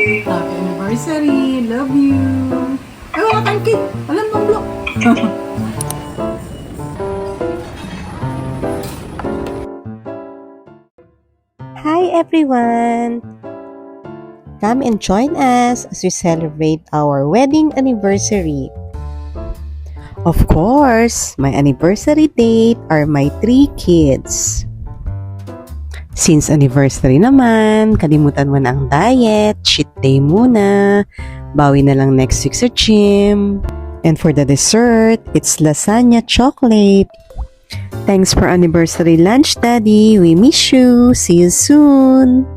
Happy anniversary! Love you! Ay, wala tayong cake! Alam mo, block! Hi everyone! Come and join us as we celebrate our wedding anniversary. Of course, my anniversary date are my 3 kids. Since anniversary naman, kalimutan mo na ang diet, cheat day muna, bawi na lang next week sa gym. And for the dessert, it's lasagna chocolate. Thanks for anniversary lunch, Daddy. We miss you. See you soon.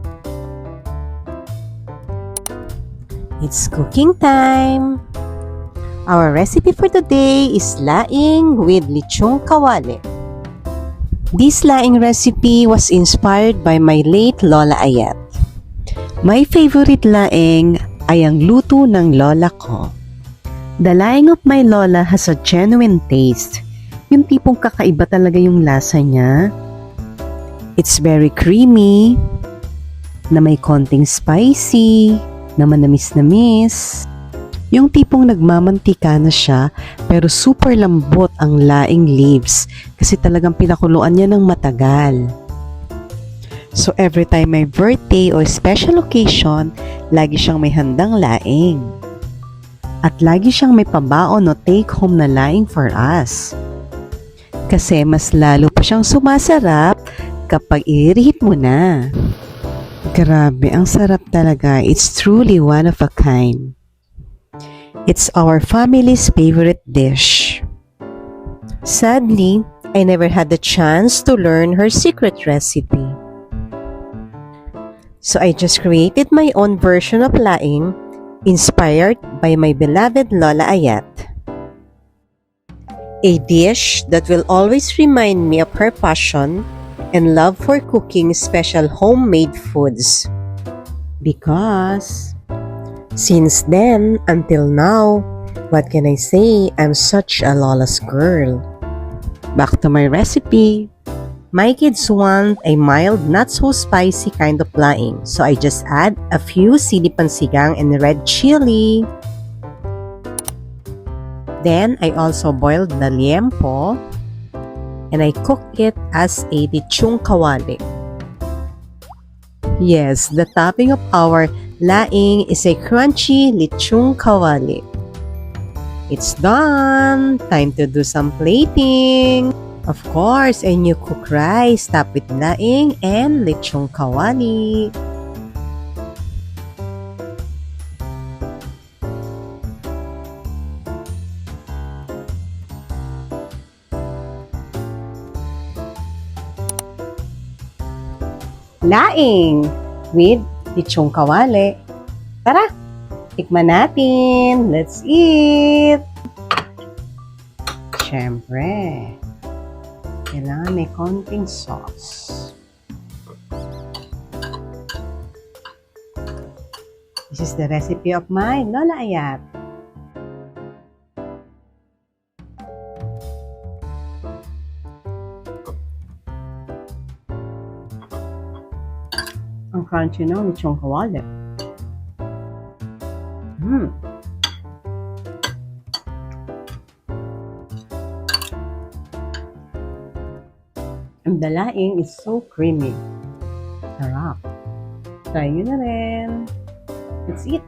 It's cooking time. Our recipe for today is laing with lechong kawali. This laing recipe was inspired by my late Lola Ayat. My favorite laing ay ang luto ng lola ko. The laing of my lola has a genuine taste. Yung tipong kakaiba talaga yung lasa niya. It's very creamy, na may konting spicy, na manamis-namis. Yung tipong nagmamantika na siya, pero super lambot ang laing leaves kasi talagang pinakuluan niya ng matagal. So every time may birthday or special occasion, lagi siyang may handang laing. At lagi siyang may pabaon o take home na laing for us. Kasi mas lalo pa siyang sumasarap kapag i-reheat mo na. Grabe, ang sarap talaga. It's truly one of a kind. It's our family's favorite dish. Sadly, I never had the chance to learn her secret recipe. So I just created my own version of laing, inspired by my beloved Lola Ayat. A dish that will always remind me of her passion and love for cooking special homemade foods. Because since then until now, what can I say? I'm such a Lola's girl. Back to my recipe. My kids want a mild, not so spicy kind of laing, so I just add a few sili pansigang and red chili. Then, I also boiled the liempo and I cooked it as a lechong kawali. Yes, the topping of our laing is a crunchy lechong kawali. It's done! Time to do some plating! Of course, a new cooked rice topped with laing and lechong kawali. Laing with lechong kawali. Tara, tikman natin. Let's eat! Siyempre, kailangan may konting sauce. This is the recipe of my Lola Ayat. Ang crunchy ng lechong kawali. And the laing is so creamy. Sarap. Try nyo na rin. Let's eat!